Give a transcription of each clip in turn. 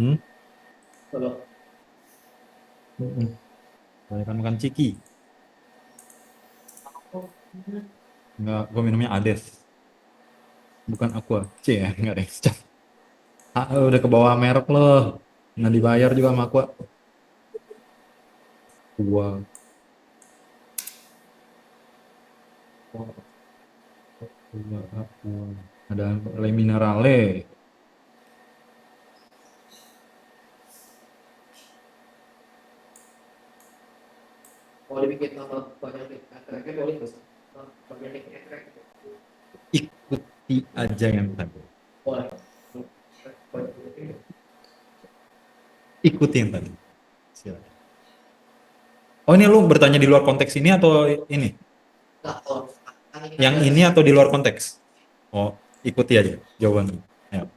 Hmm? Kalau Mm-mm. Banyak makan ciki. Enggak, gue minumnya Ades. Bukan Aqua. C ya, enggak deh. Ah, udah ke bawah merek loh. Nggak dibayar juga sama Aqua. Gua. Ada Le Minerale. mau dibikin nama banyak tracknya boleh nggak sih? Banyak track Ikuti aja yang tadi. boleh. Ikuti yang tadi. Silakan. Oh, ini lu bertanya di luar konteks ini atau ini? Nah, kalau kan ini Yang ada ini atau di luar konteks? Oh, ikuti aja jawabannya. Ya.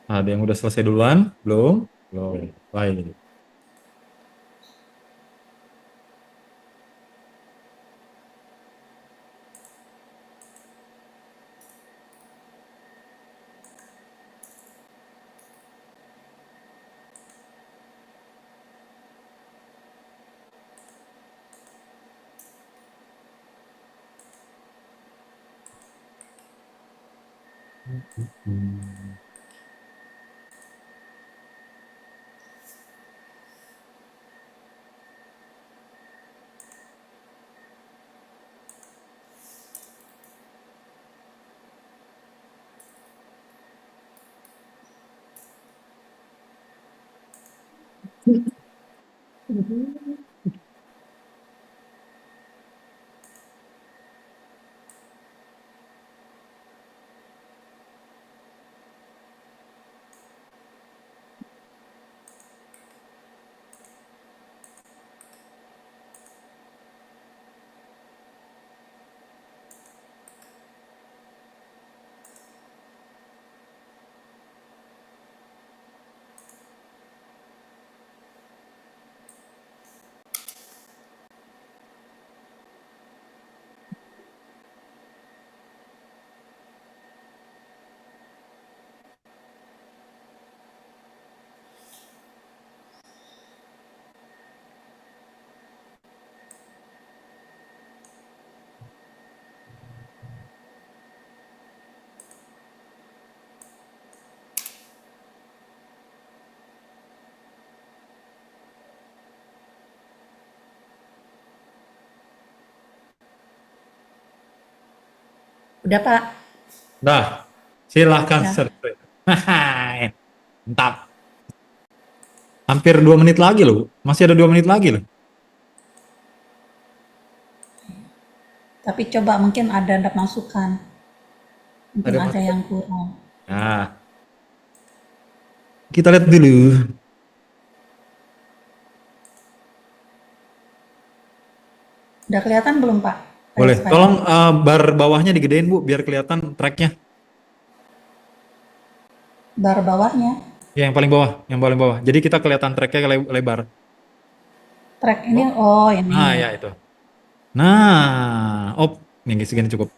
Ada yang udah selesai duluan? Belum? Belum. Baik. Hmm. Udah Pak? Dah, silahkan Ya. share screen. Hai, mantap. Hampir 2 menit lagi loh. Masih ada 2 menit lagi loh. Tapi coba mungkin ada masukan. Mungkin Ada ada masukan. yang kurang. Nah, kita lihat dulu. Udah kelihatan belum Pak? Boleh. Layar. Tolong bar bawahnya digedein Bu, biar kelihatan tracknya. Bar bawahnya. Ya, yang paling bawah, yang paling bawah. Jadi kita kelihatan tracknya lebar. Track ini, Oh, oh nah ini. ya itu. Nah, oh, ini segini cukup.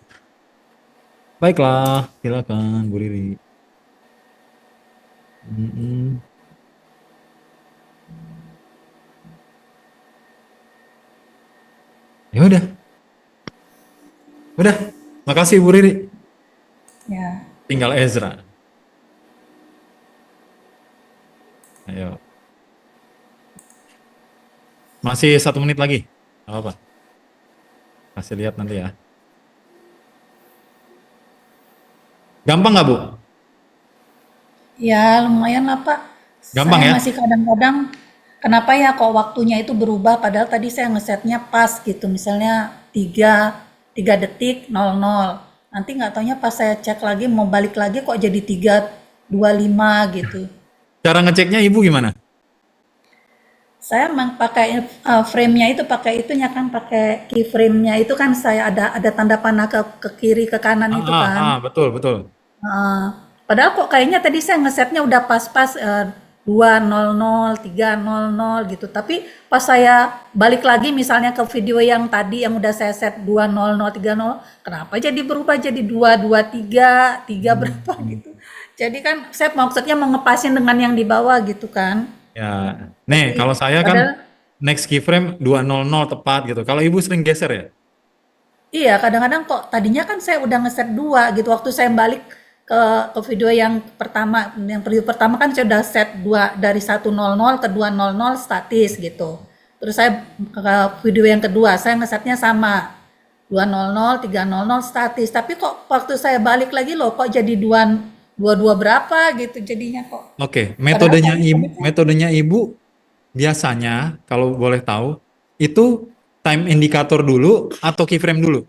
Baiklah, silakan Bu Riri. Mm-mm. Ya udah. Makasih Bu Riri. Ya. Tinggal Ezra. Ayo, masih 1 menit lagi. Gak apa-apa. Kasih lihat nanti ya. Gampang nggak Bu? Ya lumayan lah Pak. Gampang Saya ya? masih kadang-kadang, kenapa ya kok waktunya itu berubah padahal tadi saya ngesetnya pas gitu. Misalnya 3 detik 00. Nanti nggak taunya pas saya cek lagi mau balik lagi kok jadi 3:25 gitu. Cara ngeceknya Ibu gimana? Saya memang pakai frame-nya itu pakai itunya kan pakai keyframe-nya itu kan saya ada tanda panah ke kiri ke kanan itu kan. Betul, betul. Heeh. Padahal kok kayaknya tadi saya ngesetnya udah pas-pas 2:00, 3:00 gitu. Tapi pas saya balik lagi misalnya ke video yang tadi yang udah saya set 2:00, 3:00, kenapa jadi berubah jadi 2:23, 3 berapa Hmm. gitu. Jadi kan saya maksudnya mengepasin dengan yang di bawah gitu kan. Ya, nih Jadi kalau saya kan padahal next keyframe 200 tepat gitu. Kalau Ibu sering geser ya? iya, kadang-kadang kok tadinya kan saya udah ngeset 2 gitu waktu saya balik ke video yang pertama, yang video pertama kan saya udah set 2 dari 1:00 ke 2:00 statis gitu. Terus saya ke video yang kedua saya ngesetnya sama 2:00, 3:00 statis. Tapi kok waktu saya balik lagi loh kok jadi 22 berapa gitu jadinya kok. Oke, Padahal tadi kan metodenya Ibu biasanya kalau boleh tahu itu time indikator dulu atau keyframe dulu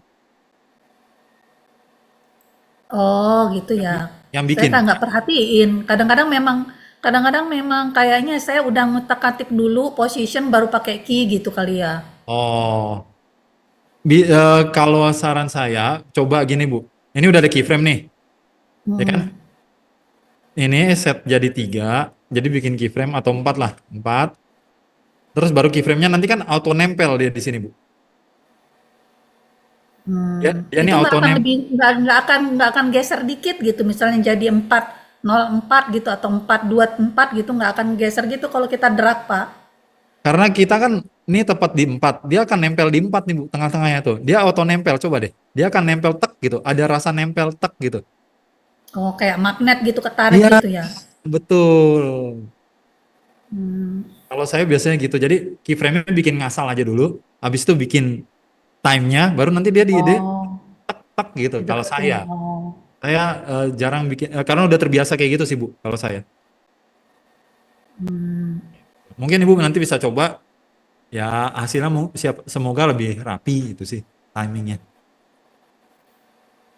oh gitu yang, ya. yang Saya bikin. kan nggak perhatiin. Kadang-kadang memang kayaknya saya udah ngutak-atik dulu position baru pakai key gitu kali ya. Oh, kalau saran saya coba gini Bu. Ini udah ada keyframe nih, ya kan? Hmm. Ini set jadi 3, jadi bikin keyframe atau 4 lah, 4. Terus baru keyframe-nya nanti kan auto nempel dia di sini Bu. Dia nih Itu nggak auto akan nempel. lebih nggak akan geser dikit gitu misalnya jadi 4:04 gitu atau 4:24 gitu nggak akan geser gitu kalau kita drag Pak. Karena kita kan ini tepat di 4, dia akan nempel di 4 nih Bu, tengah-tengahnya tuh. Dia auto nempel, coba deh. Dia akan nempel tek gitu, ada rasa nempel tek gitu. Oh kayak magnet gitu ketarik Iya, gitu ya. betul. Hmm. Kalau saya biasanya gitu. Jadi keyframe-nya bikin ngasal aja dulu, habis itu bikin time-nya, baru nanti dia Oh tek gitu. Kalau dideketin. saya, Oh. saya jarang bikin, karena udah terbiasa kayak gitu sih Bu, kalau saya. Hmm. Mungkin Ibu nanti bisa coba, ya hasilnya semoga lebih rapi itu sih, timingnya.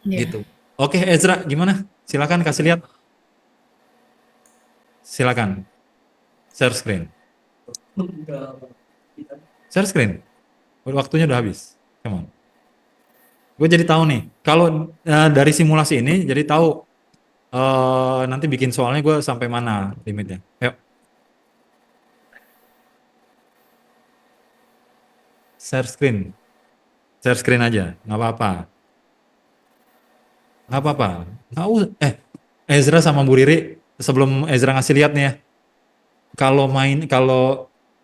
Ya. Gitu. Oke Ezra, gimana? Silakan kasih lihat. Silakan, share screen. Share screen. Waktunya udah habis. Come on. Gue jadi tahu nih, kalau dari simulasi ini jadi tahu nanti bikin soalnya gue sampai mana limitnya. Yuk, share screen. Share screen aja, nggak apa-apa. Nggak apa-apa. Nggak usah. Ezra sama Bu Riri, sebelum Ezra ngasih lihat nih ya, kalau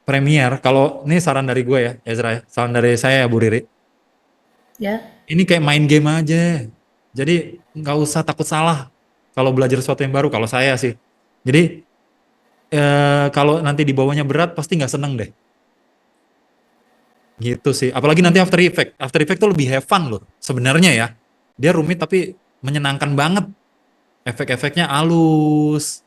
Premiere, kalau ini saran dari gue ya, Ezra ya, saran dari saya ya Bu Riri, Ya. ini kayak main game aja. Jadi nggak usah takut salah kalau belajar sesuatu yang baru, kalau saya sih. Jadi kalau nanti di bawahnya berat, pasti nggak seneng deh. Gitu sih. Apalagi nanti After Effect. After Effect tuh lebih have fun loh, sebenarnya ya. Dia rumit tapi menyenangkan banget. Efek-efeknya halus.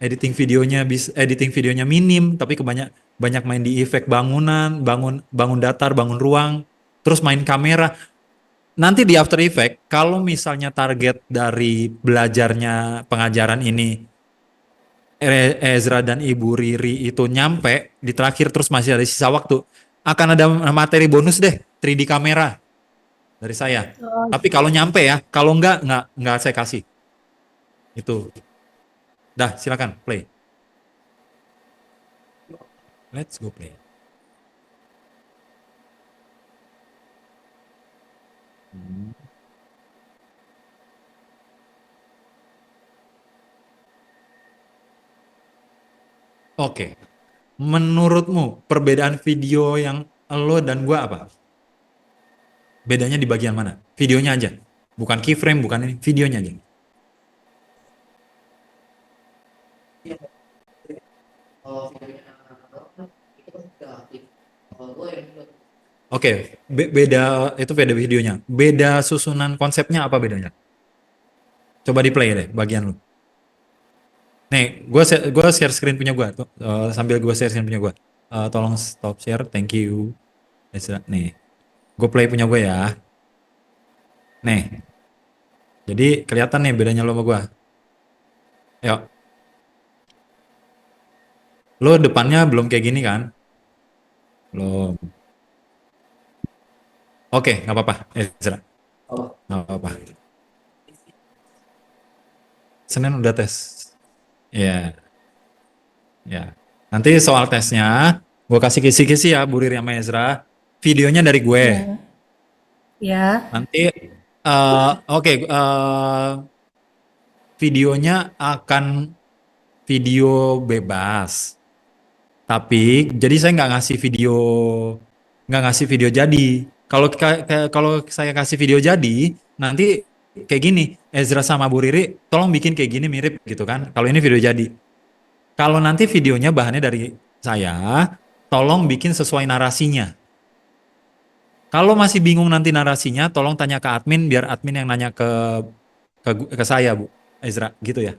Editing videonya minim, tapi banyak main di efek bangunan, bangun datar, bangun ruang, terus main kamera. Nanti di After Effect, kalau misalnya target dari belajarnya pengajaran ini Ezra dan Ibu Riri itu nyampe di terakhir terus masih ada sisa waktu, akan ada materi bonus deh 3D kamera dari saya. Oh, Tapi kalau nyampe ya, kalau enggak saya kasih. Itu. Dah, silakan play. Let's go play. Hmm. Oke. Menurutmu perbedaan video yang lo dan gua apa? Bedanya di bagian mana? Videonya aja. Bukan keyframe, bukan ini, videonya aja. Iya, kalau videonya itu kan udah aktif. Kalau gue yang Oke, beda itu beda videonya. Beda susunan konsepnya apa bedanya? Coba di play deh bagian lu. Nih, gua share screen punya gua tuh. Sambil gua share screen punya gua. Tolong stop share, thank you. Nih, gue play punya gue ya. Nih, jadi kelihatan nih bedanya lo sama gua. Yuk, lo depannya belum kayak gini kan? Belum. Oke, nggak apa-apa, Ezra. apa? Nggak apa-apa. Senin udah tes. Ya, ya. Nanti soal tesnya, gue kasih kisi-kisi ya, Bu Riri sama Ezra. Videonya dari gue. ya. Ya. Nanti, oke, videonya akan video bebas. Tapi, jadi saya nggak ngasih video jadi. Kalau saya kasih video jadi, nanti kayak gini, Ezra sama Bu Riri, tolong bikin kayak gini mirip gitu kan. Kalau ini video jadi. Kalau nanti videonya bahannya dari saya, tolong bikin sesuai narasinya. Kalau masih bingung nanti narasinya, tolong tanya ke admin biar admin yang nanya ke saya, Bu Ezra, gitu ya.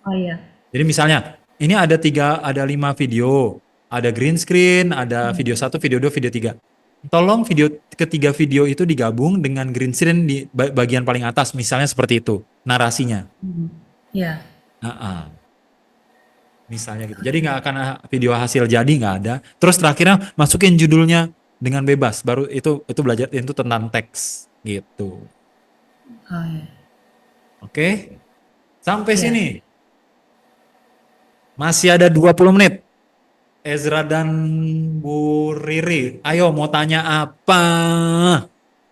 Oh iya. Jadi misalnya, ini ada 5 video, ada green screen, ada video 1, video 2, video 3. Tolong ketiga video itu digabung dengan green screen di bagian paling atas, misalnya seperti itu, narasinya. Ya. Nah, misalnya gitu. Jadi nggak akan video hasil jadi nggak ada. Terus terakhirnya masukin judulnya dengan bebas. Baru itu belajar itu tentang teks gitu. Oh iya. Oke. Sampai Ya. sini. Masih ada 20 menit. Ezra dan Bu Riri, ayo mau tanya apa?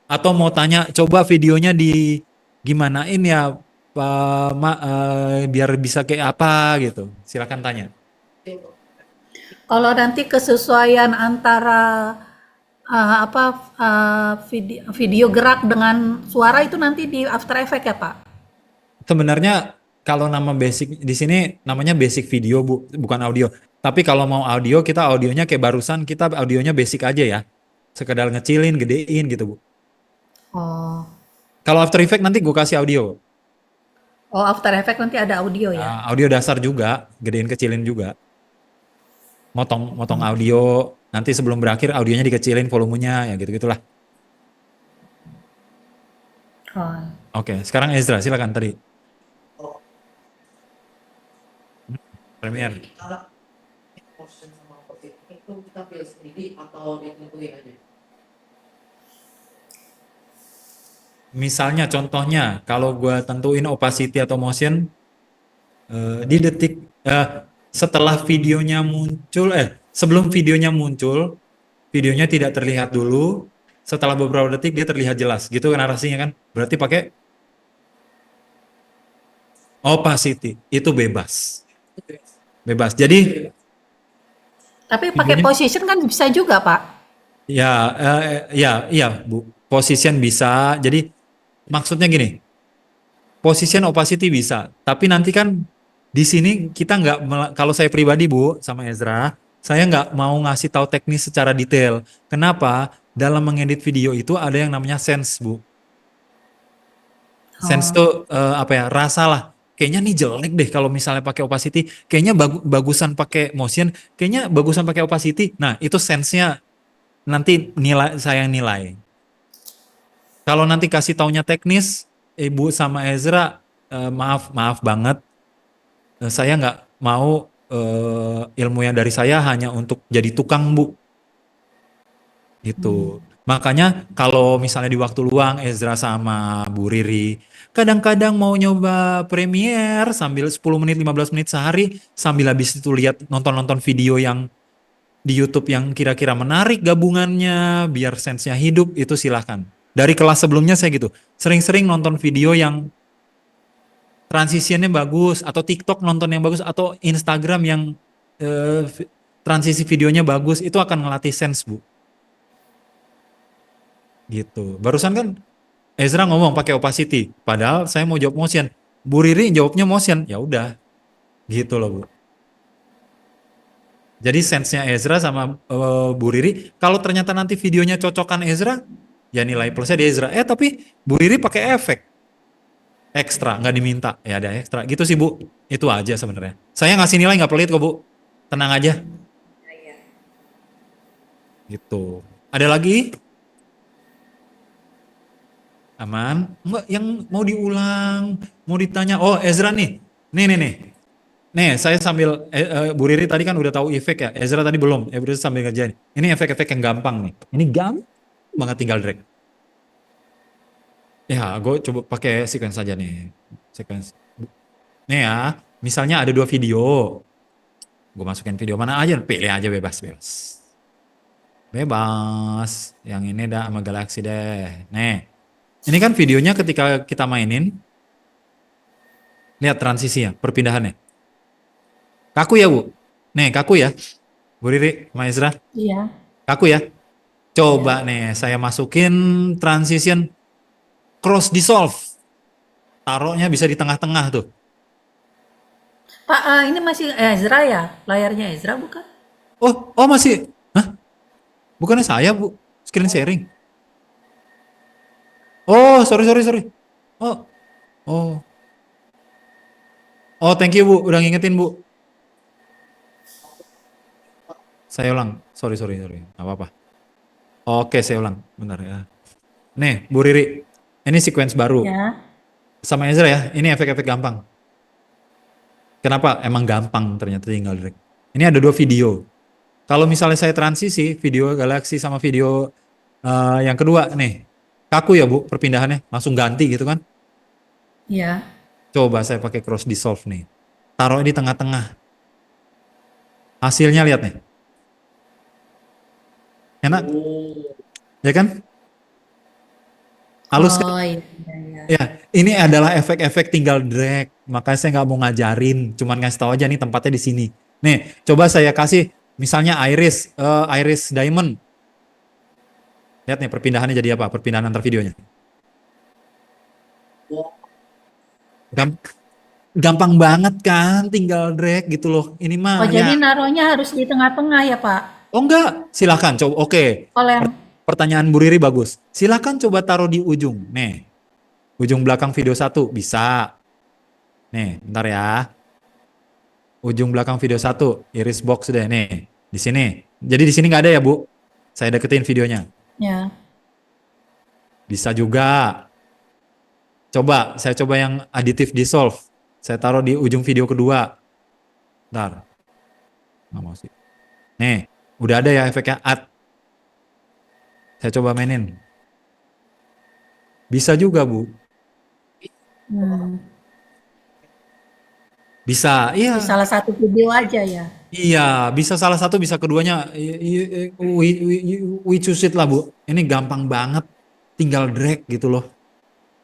Atau mau tanya coba videonya di gimanain ya Pak biar bisa kayak apa gitu. Silakan tanya. Kalau nanti kesesuaian antara video gerak dengan suara itu nanti di After Effects ya Pak? Sebenarnya kalau nama basic di sini namanya basic video Bu, bukan audio. Tapi kalau mau audio kita audionya kayak barusan kita audionya basic aja ya. Sekedar ngecilin, gedein gitu Bu. Oh, Kalau After Effect nanti gue kasih audio. oh After Effects nanti ada audio ya? Audio dasar juga, gedein kecilin juga. Motong audio, nanti sebelum berakhir audionya dikecilin volumenya ya gitu-gitulah. Oh, Oke, sekarang Ezra silakan tadi. Oh, Premiere. kita motion sama positif itu kita pilih sendiri atau ditentuin aja. Misalnya contohnya kalau gua tentuin opacity atau motion di detik setelah videonya muncul sebelum videonya muncul videonya tidak terlihat dulu, setelah beberapa detik dia terlihat jelas gitu kan narasinya kan, berarti pakai opacity. Itu bebas jadi tapi pakai videonya position kan bisa juga Pak? ya iya Bu, position bisa. Jadi maksudnya gini, position opacity bisa, tapi nanti kan di sini kita kalau saya pribadi Bu sama Ezra, saya nggak mau ngasih tahu teknis secara detail. Kenapa? Dalam mengedit video itu ada yang namanya sense Bu. Sense Oh. tuh apa ya? Rasa lah. Kayaknya nih jelek deh kalau misalnya pakai opacity. Kayaknya bagusan pakai motion. Kayaknya bagusan pakai opacity. Nah, itu sense-nya nanti saya yang nilai. Kalau nanti kasih taunya teknis, Ibu sama Ezra, maaf banget, saya nggak mau ilmu yang dari saya hanya untuk jadi tukang, Bu. Gitu. Makanya kalau misalnya di waktu luang Ezra sama Bu Riri kadang-kadang mau nyoba Premiere sambil 10 menit 15 menit sehari sambil habis itu lihat nonton-nonton video yang di YouTube yang kira-kira menarik gabungannya biar sense-nya hidup itu silahkan. Dari kelas sebelumnya saya gitu. Sering-sering nonton video yang transisinya bagus atau TikTok nonton yang bagus atau Instagram yang transisi videonya bagus itu akan ngelatih sense, Bu. Gitu. Barusan kan Ezra ngomong pakai opacity, padahal saya mau jawab motion. Bu Riri jawabnya motion, ya udah, gitu loh Bu. Jadi sense-nya Ezra sama Bu Riri, kalau ternyata nanti videonya cocokan Ezra, ya nilai plusnya di Ezra. Tapi Bu Riri pakai efek ekstra, nggak diminta, ya ada ekstra. Gitu sih Bu, itu aja sebenarnya. Saya ngasih nilai nggak pelit kok Bu, tenang aja. Gitu. Ada lagi? Aman? Enggak, yang mau diulang, mau ditanya. Oh, Ezra nih. Nih. Nih, saya sambil Bu Riri tadi kan udah tahu efek ya. Ezra tadi belum. Ezra sambil ngerjain. Ini efek-efek yang gampang nih. Ini gampang banget tinggal drag. Ya, gue coba pakai sequence saja nih. Sequence. Nih ya, misalnya ada 2 video. Gue masukin video mana aja, pilih aja bebas. Bebas. Yang ini dah sama Galaxy deh. Nih. Ini kan videonya ketika kita mainin. Lihat transisinya, perpindahannya. Kaku ya, Bu? Nih, kaku ya. Bu Riri, sama Ezra. Iya. Kaku ya. Coba nih, saya masukin transition cross dissolve. Taruhnya bisa di tengah-tengah tuh. Pak, ini masih Ezra ya? Layarnya Ezra bukan? Oh masih. Hah? Bukannya saya, Bu. Screen sharing. Oh, sorry. Oh, oh. Oh, thank you, Bu. Udah ngingetin, Bu. Saya ulang. Sorry. Nggak apa-apa. Oke, saya ulang. Bentar ya. Nih, Bu Riri. Ini sequence baru. Ya. Sama Ezra ya, ini efek-efek gampang. Kenapa? Emang gampang ternyata tinggal drag. Ini ada 2 video. Kalau misalnya saya transisi, video Galaxy sama video yang kedua nih. Kaku ya Bu perpindahannya, langsung ganti gitu kan. Iya. Coba saya pakai cross dissolve nih. Taruh di tengah-tengah. Hasilnya lihat nih. Enak, ya kan? Halus kan? Oh iya. Ya, ini adalah efek-efek tinggal drag. Makanya saya nggak mau ngajarin, cuman ngasih tahu aja nih tempatnya di sini. Nih, coba saya kasih misalnya Iris Diamond. Lihat nih perpindahannya jadi apa? Perpindahan antar videonya. Gam- Gampang banget kan, tinggal drag gitu loh. Ini Oh mah jadi ya. naruhnya harus di tengah-tengah ya Pak? Oh enggak, silakan coba. Oke, Kalau yang pertanyaan Bu Riri bagus. Silakan coba taruh di ujung. Nih, ujung belakang video 1 bisa. Nih, bentar ya. Ujung belakang video 1, iris box deh nih. Di sini. Jadi di sini nggak ada ya, Bu? Saya deketin videonya. ya. Bisa juga. Saya coba yang additive dissolve. Saya taruh di ujung video kedua. Bentar. Nggak mau sih. Nih, udah ada ya efeknya add. Saya coba mainin. Bisa juga, Bu. Hmm. Bisa, Di iya. salah satu video aja ya. Iya, bisa salah satu, bisa keduanya. We choose it lah, Bu. Ini gampang banget. Tinggal drag gitu loh.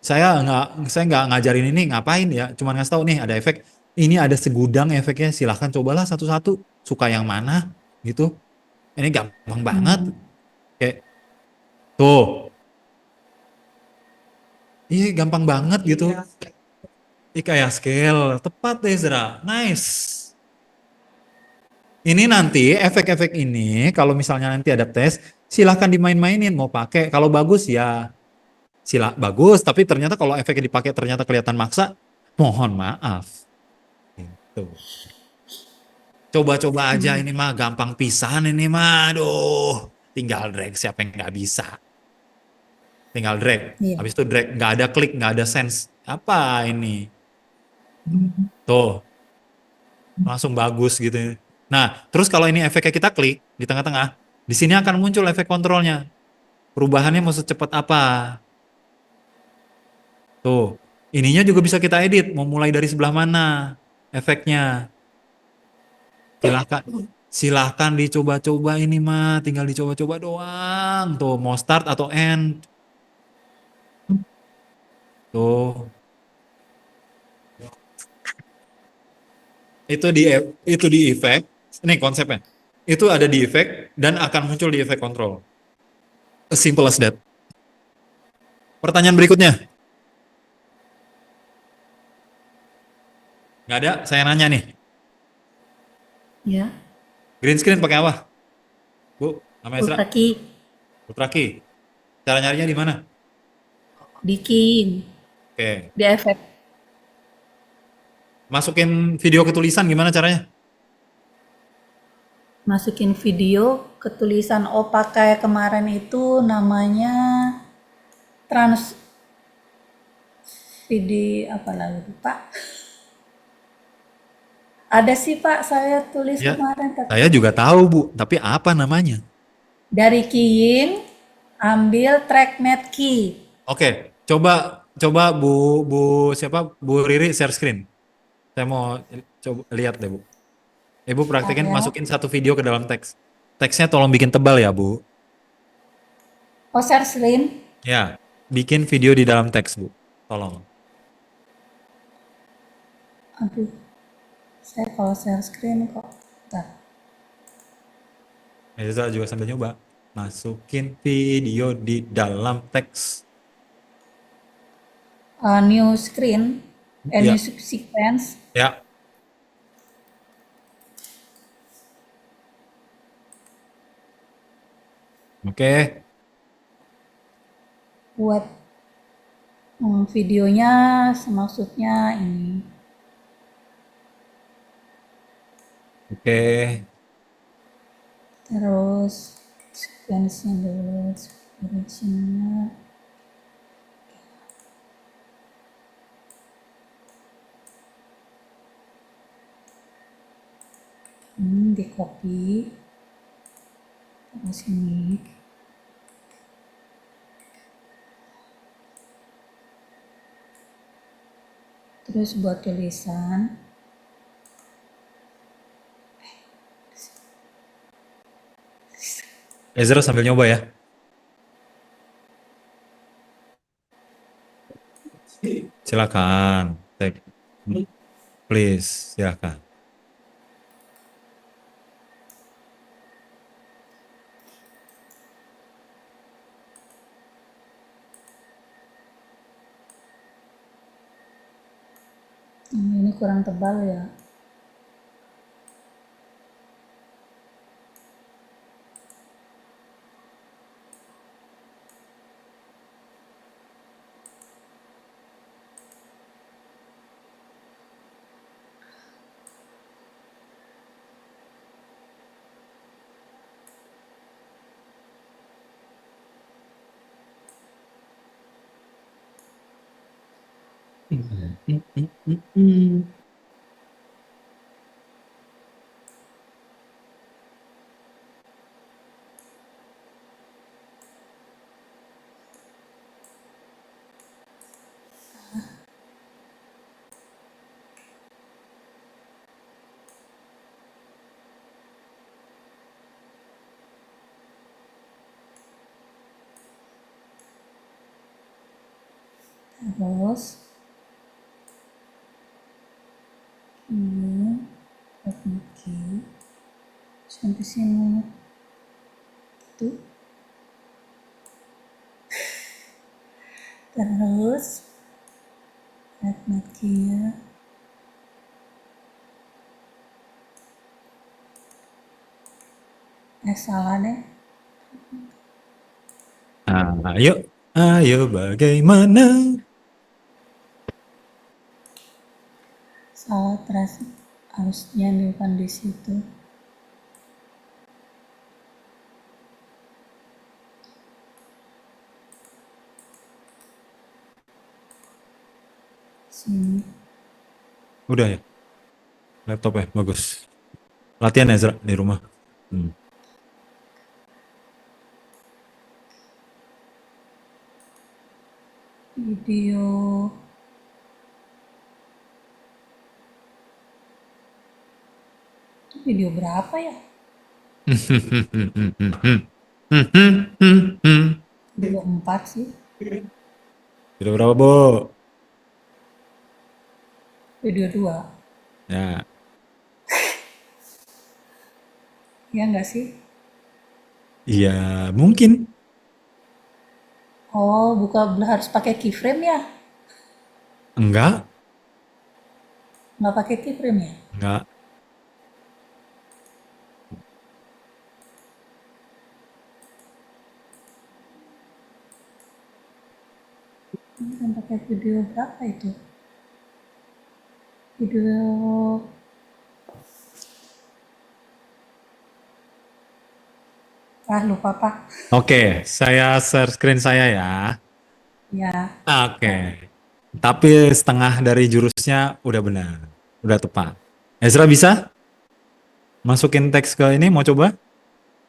Saya nggak ngajarin ini ngapain ya. Cuman ngasih tahu nih ada efek. Ini ada segudang efeknya. Silahkan cobalah satu-satu. Suka yang mana gitu. Ini gampang banget. Kayak tuh. Iya, gampang banget gitu. Kayak scale. Tepat deh, Zra. Nice. Ini nanti efek-efek ini kalau misalnya nanti ada tes, silahkan dimain-mainin mau pakai. Kalau bagus ya bagus, tapi ternyata kalau efeknya dipakai ternyata kelihatan maksa, mohon maaf. Gitu. Coba-coba aja ini mah gampang pisan ini mah, aduh. Tinggal drag, siapa yang nggak bisa? Tinggal drag. Iya. Habis itu drag, nggak ada klik, nggak ada sense. Apa ini? Tuh, langsung bagus gitu. Nah, terus kalau ini efeknya kita klik di tengah-tengah, di sini akan muncul efek kontrolnya. Perubahannya mau secepat apa? Tuh, ininya juga bisa kita edit. Mau mulai dari sebelah mana efeknya? Silahkan, silahkan dicoba-coba ini mah. Tinggal dicoba-coba doang. Tuh, mau start atau end. Tuh, itu di efek. Ini konsepnya. Itu ada di efek dan akan muncul di efek kontrol. As simple as that. Pertanyaan berikutnya. Nggak ada, saya nanya nih. Ya. Green screen pakai apa? Bu, nama Ezra? Ultra key. Putraki. Cara nyarinya di mana? Di key. Oke. Di efek. Masukin video ke tulisan gimana caranya? Masukin video ke tulisan. Oh, pakai kemarin itu namanya trans video apa lagi Pak? Ada sih Pak, saya tulis Ya, kemarin saya juga tahu Bu, tapi apa namanya? dari keying ambil tracknet key. Oke, coba coba Bu Bu siapa Bu Riri share screen. Saya mau coba lihat deh Bu. Ibu Bentar praktekin ya. masukin satu video ke dalam teks. Teksnya tolong bikin tebal ya Bu. Oh, share screen. Ya, bikin video di dalam teks Bu. Tolong. Aduh, saya kalau share screen kok. Bentar. Ezra juga sambil nyoba. Masukin video di dalam teks. New screen, new Ya, sequence. ya. Oke. Buat videonya maksudnya ini. Oke. Terus sequence-nya dulu, originnya. Di copy. Terus ini. Terus buat tulisan. Ezra sambil nyoba ya. Silakan. Take. Please, silakan. Ini kurang tebal ya. Terus ini oke sampai sini tuh. Terus ya. Salah deh. Nah, yuk Ayo bagaimana? Salah terasa harusnya bukan di situ. Sini. Udah ya, laptop ya, bagus. Latihan Ezra di rumah. Video. Itu video berapa ya? Video 4 sih. Video berapa, Bu? Video 2. Ya, Ya nggak sih? iya mungkin. Oh, harus pakai keyframe ya? Enggak, Nggak pakai keyframe ya? enggak. Ini kan pakai video berapa itu? Video. Lupa Pak. Oke, saya share screen saya ya. Ya. Oke. Tapi setengah dari jurusnya udah benar. Udah tepat. Ezra bisa masukin teks ke ini, mau coba?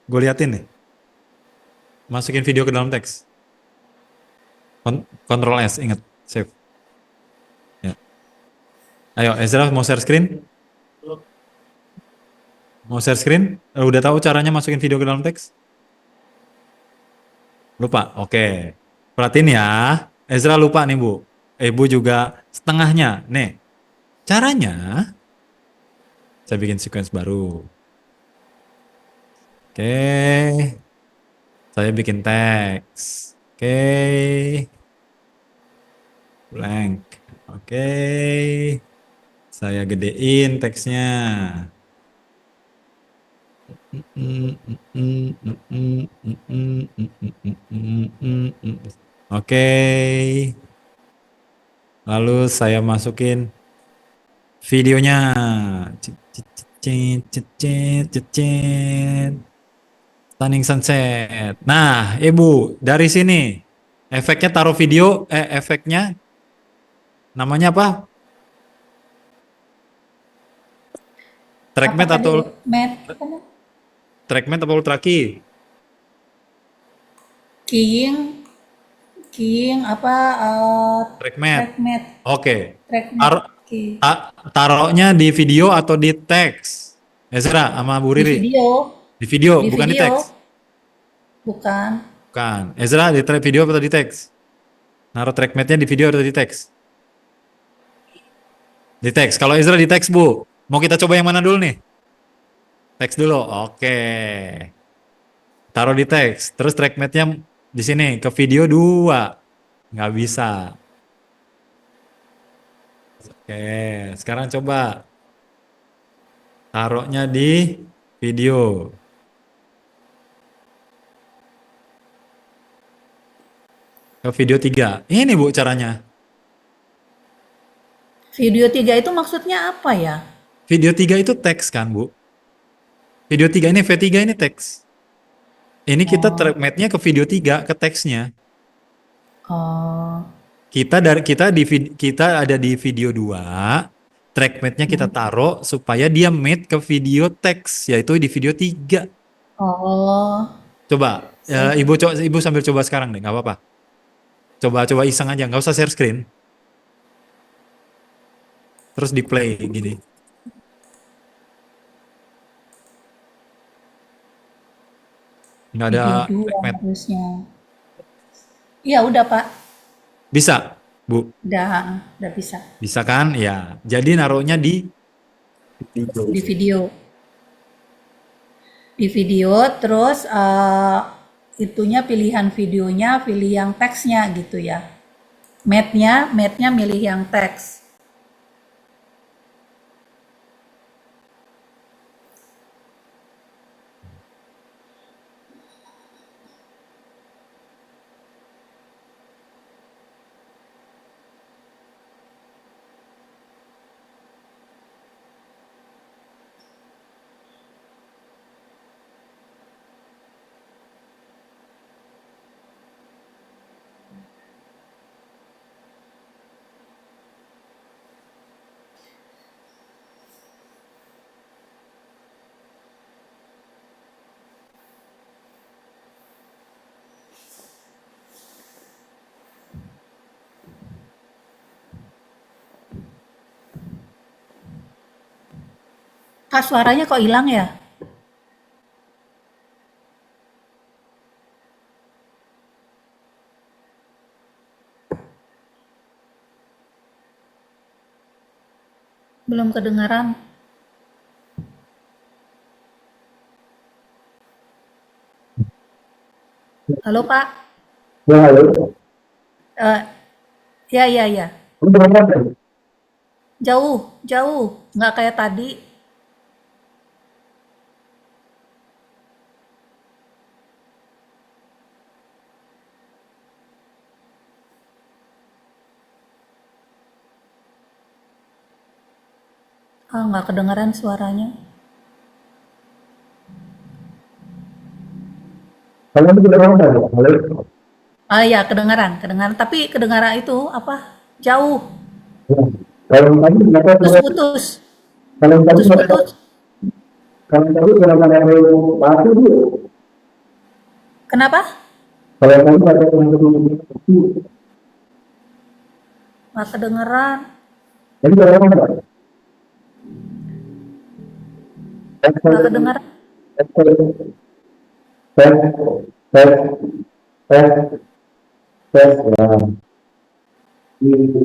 Gue liatin nih. Masukin video ke dalam teks. Control S, ingat. Save. Ya. Ayo, Ezra mau share screen? Mau share screen? Udah tahu caranya masukin video ke dalam teks? Lupa? Oke. Perhatiin ya. Ezra lupa nih, Bu. Bu juga setengahnya. Nih, caranya saya bikin sequence baru. Oke. Saya bikin teks. Oke. Blank. Oke. Saya gedein teksnya. Oke. Lalu saya masukin videonya. Stunning sunset. Nah, Ibu, dari sini efeknya taruh video, efeknya namanya apa? Apa Trackmat tadi? atau Matte apa? trackmat atau ultra key? Keying, keying apa? Trackmat. Track matte, Oke. track matte, Tar- key. taruhnya di video atau di teks? Ezra sama Bu Di Riri. video, Di video, di bukan di video, teks. bukan. Bukan. Ezra di video atau di teks? Naruh trackmatnya di video atau di teks? Di teks. Kalau Ezra di teks, Bu. Mau kita coba yang mana dulu nih? Teks dulu. Oke. Taruh di teks. Terus trackmatnya di sini ke video 2. Nggak bisa. Oke. Sekarang coba taruhnya di video. Ke video 3. Ini Bu caranya. Video 3 itu maksudnya apa ya? Video 3 itu teks kan, Bu? Video 3 ini V3 ini teks. Ini kita Oh, trackmatnya ke video 3 ke teksnya. oh, Kita ada di video 2, trackmatnya kita taruh supaya dia mate ke video teks, yaitu di video 3. oh, Coba, Ibu sambil coba sekarang deh, nggak apa-apa. Coba iseng aja, nggak usah share screen. Terus di play gini. Nggak ada video 2 trackmat. harusnya. Iya, udah Pak. Bisa, Bu? Udah bisa. Bisa kan? Ya. Jadi naruhnya di video. Di video. Di video, terus itunya pilihan videonya, pilih yang teksnya gitu ya. Matte-nya milih yang teks. Kak, suaranya kok hilang ya? Belum kedengaran. Halo, Kak? Ya, halo. Eh, ya, ya, ya. Ini berapa tadi? Jauh, jauh. Nggak kayak tadi. Ah, nggak kedengaran suaranya. Kalau ini berapa tadi? Halo. Ah, ya, kedengaran, kedengaran. Tapi kedengaran itu apa? Jauh. Ya. Kalau tadi berapa suara? Putus-putus. Kalau tadi berapa? Putus-putus. Kalau tadi berapa yang mati bu? Kenapa? Kalau tadi ada yang mati. Nggak kedengaran. Jadi berapa tadi? Nggak kedengaran. Tes, tes, tes, tes, ya.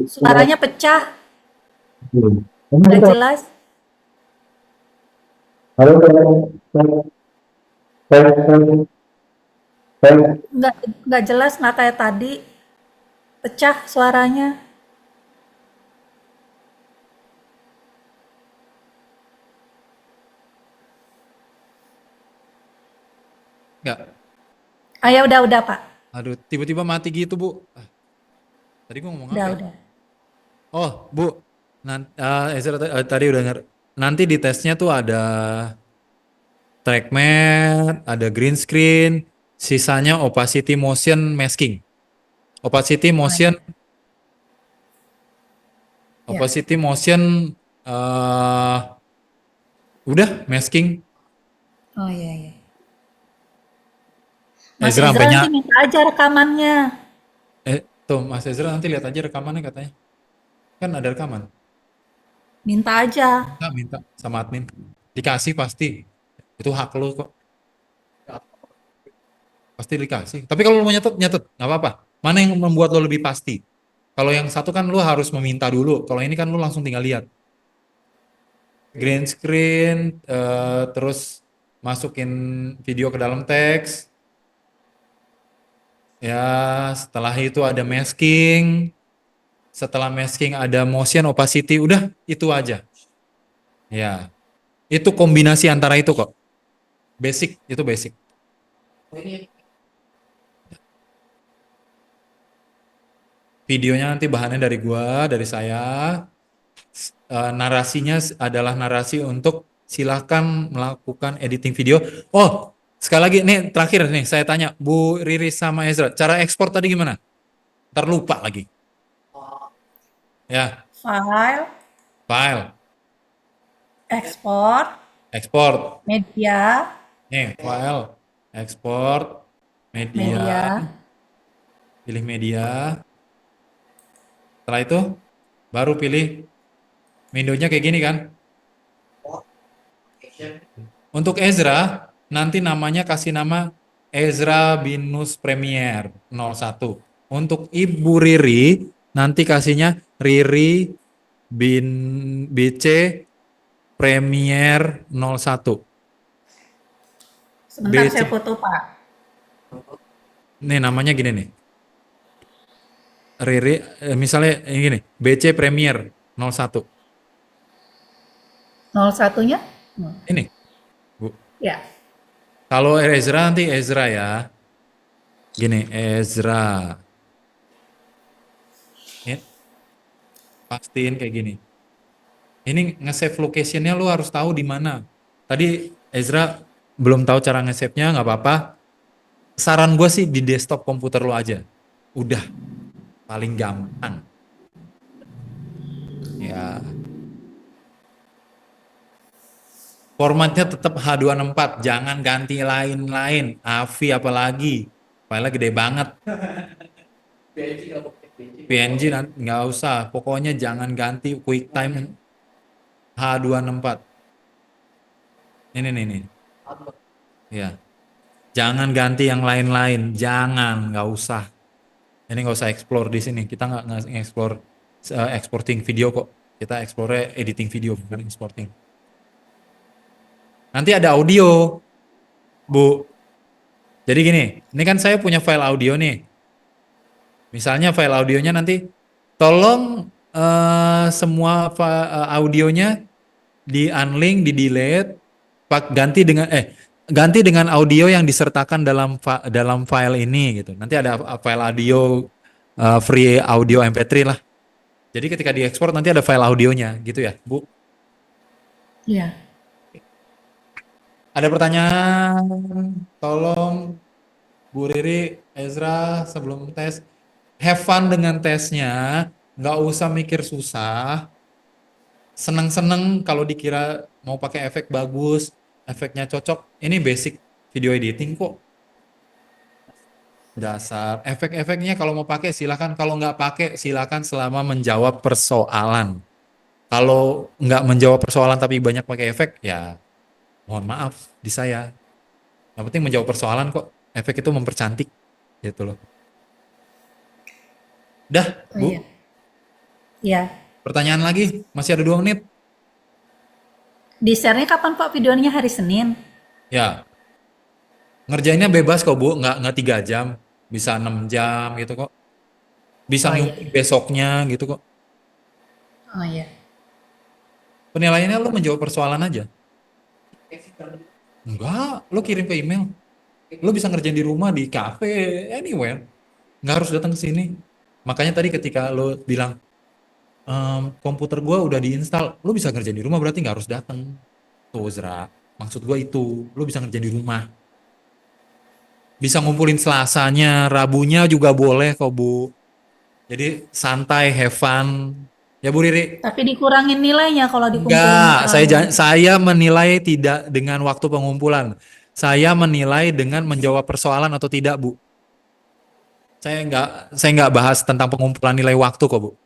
Suaranya pecah. Ini Nggak kita jelas. halo tes, tes, tes, tes. Nggak jelas, nggak kayak tadi. Pecah suaranya. Enggak. Ah, ya udah, Pak. Aduh, tiba-tiba mati gitu, Bu. Ah, tadi gua ngomong apa ya? Udah. Oh, Bu. Ezra tadi udah nanti di tesnya tuh ada trackman, ada green screen, sisanya opacity motion masking. Opacity Oh, ya. motion, Ya. opacity motion eh udah masking. Oh, iya, iya. Mas Ezra Ezra sampai nanti minta aja rekamannya. tuh Mas Ezra nanti lihat aja rekamannya katanya. Kan ada rekaman. Minta aja. Minta sama admin. Dikasih pasti. Itu hak lo kok. Pasti dikasih. Tapi kalau lo mau nyatet, nyatet. Nggak apa-apa. Mana yang membuat lo lebih pasti? Kalau yang satu kan lo harus meminta dulu. Kalau ini kan lo langsung tinggal lihat. Green screen, terus masukin video ke dalam teks. Ya, setelah itu ada masking. Setelah masking ada motion opacity. Udah, itu aja. Ya, itu kombinasi antara itu kok. Basic, itu basic. Oh, ini Videonya nanti bahannya dari gua, dari saya. Narasinya adalah narasi untuk silahkan melakukan editing video. Oh, sekali lagi nih terakhir nih saya tanya Bu Riris sama Ezra, cara ekspor tadi gimana? Ntar lupa lagi. oh, Ya, File, file, ekspor, ekspor. media, Nih, file, ekspor, media, media. pilih media. Setelah itu baru pilih windownya kayak gini kan. oh, action. Untuk Ezra, nanti namanya kasih nama Ezra Binus Premier 01. Untuk Ibu Riri, nanti kasihnya Riri Bin BC Premier 01. Sebentar saya BC. foto, Pak. Nih namanya gini nih. Riri, misalnya gini, BC Premier 01. 01-nya? Ini, Bu. Ya. Kalau Ezra nanti Ezra ya. Gini, Ezra. Ini pastiin kayak gini. Ini nge-save location-nya lu harus tahu di mana. Tadi Ezra belum tahu cara nge-save-nya, nggak apa-apa. Saran gue sih di desktop komputer lu aja. Udah, paling gampang. Ya, formatnya tetap H264, jangan ganti lain-lain. AVI apalagi, filenya gede banget. BNC kalau pakai BNC. PNG nggak usah, pokoknya jangan ganti QuickTime H264. Ini nih. Apa? Ya. Jangan ganti yang lain-lain. Jangan, nggak usah. Ini nggak usah explore di sini. Kita nggak explore exporting video kok. Kita explore editing video, bukan exporting. Nanti ada audio, Bu. Jadi gini, ini kan saya punya file audio nih. Misalnya file audionya nanti, tolong semua audionya di unlink, di delete, ganti dengan audio yang disertakan dalam file ini gitu. Nanti ada file audio free audio MP3 lah. Jadi ketika diekspor nanti ada file audionya gitu ya, Bu. Iya. Ada pertanyaan? Tolong Bu Riri, Ezra sebelum tes. Have fun dengan tesnya, nggak usah mikir susah. Seneng-seneng kalau dikira mau pakai efek bagus, efeknya cocok. Ini basic video editing kok. Dasar. Efek-efeknya kalau mau pakai silakan, kalau nggak pakai silakan selama menjawab persoalan. Kalau nggak menjawab persoalan tapi banyak pakai efek, ya mohon maaf di saya. Yang penting menjawab persoalan kok. Efek itu mempercantik gitu loh. Dah, Oh Bu. iya. Iya. Pertanyaan lagi? Masih ada 2 menit? Di share-nya kapan Pak videonya hari Senin? Ya, ngerjainnya bebas kok Bu, nggak 3 jam, bisa 6 jam gitu kok. Bisa Oh iya. nyumpul besoknya gitu kok. Oh iya. Penilaiannya lo menjawab persoalan aja. Exit kan? Enggak, lo kirim ke email. Lo bisa ngerjain di rumah, di cafe, anywhere. Nggak harus datang ke sini. Makanya tadi ketika lo bilang, komputer gua udah diinstal, lo bisa ngerjain di rumah berarti nggak harus datang. Tuh Zra, maksud gua itu, lo bisa ngerjain di rumah. Bisa ngumpulin Selasanya, Rabunya juga boleh kok Bu. Jadi santai, have fun. Ya Bu Riri? Tapi dikurangin nilainya kalau dikumpulin Enggak, terlalu. saya menilai tidak dengan waktu pengumpulan. Saya menilai dengan menjawab persoalan atau tidak, Bu. Saya nggak bahas tentang pengumpulan nilai waktu kok, Bu.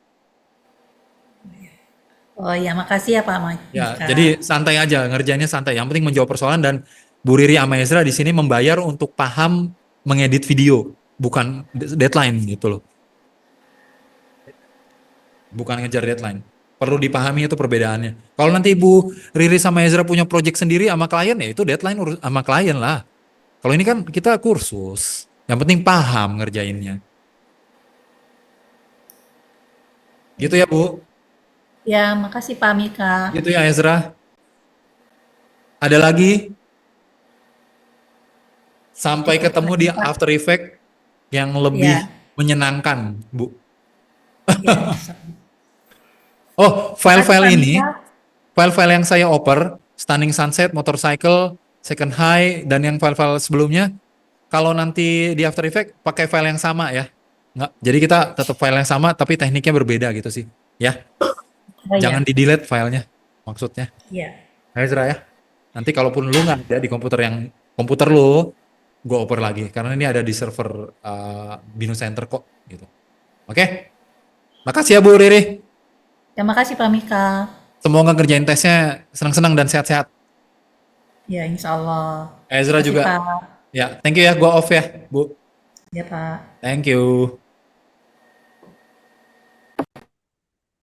Oh iya, makasih ya Pak Ya, Mika. jadi santai aja, ngerjainnya santai. Yang penting menjawab persoalan dan Bu Riri sama Ezra di sini membayar untuk paham mengedit video, bukan deadline gitu loh. Bukan ngejar deadline. Perlu dipahami itu perbedaannya. Kalau nanti Ibu Riri sama Ezra punya project sendiri sama klien ya itu deadline urus sama klien lah. Kalau ini kan kita kursus. Yang penting paham ngerjainnya. Gitu ya Bu. Ya, makasih Pak Mika. Gitu ya Ezra. Ada lagi? Sampai Cukup ketemu di lagi Pak. After Effect yang lebih Ya, menyenangkan, Bu. ya, insya Allah. Oh, Makasih file-file Pak ini, Mika. file-file yang saya oper, Stunning Sunset, Motorcycle, Second High, dan yang file-file sebelumnya, kalau nanti di After Effect pakai file yang sama ya. Nggak, jadi kita tetap file yang sama tapi tekniknya berbeda gitu sih. Ya, Oh jangan iya, di-delete filenya maksudnya. iya. Ayo Zra ya. Nanti kalaupun lu nggak ada di komputer lu, gue oper lagi karena ini ada di server Binus Center kok gitu. Oke. Makasih ya Bu Riri. Ya, makasih Pak Mika. Semoga ngerjain tesnya senang-senang dan sehat-sehat. Ya, insya Allah. Ezra Makasih juga. Pak. Ya, thank you ya. Gua off ya, Bu. Ya Pak. Thank you.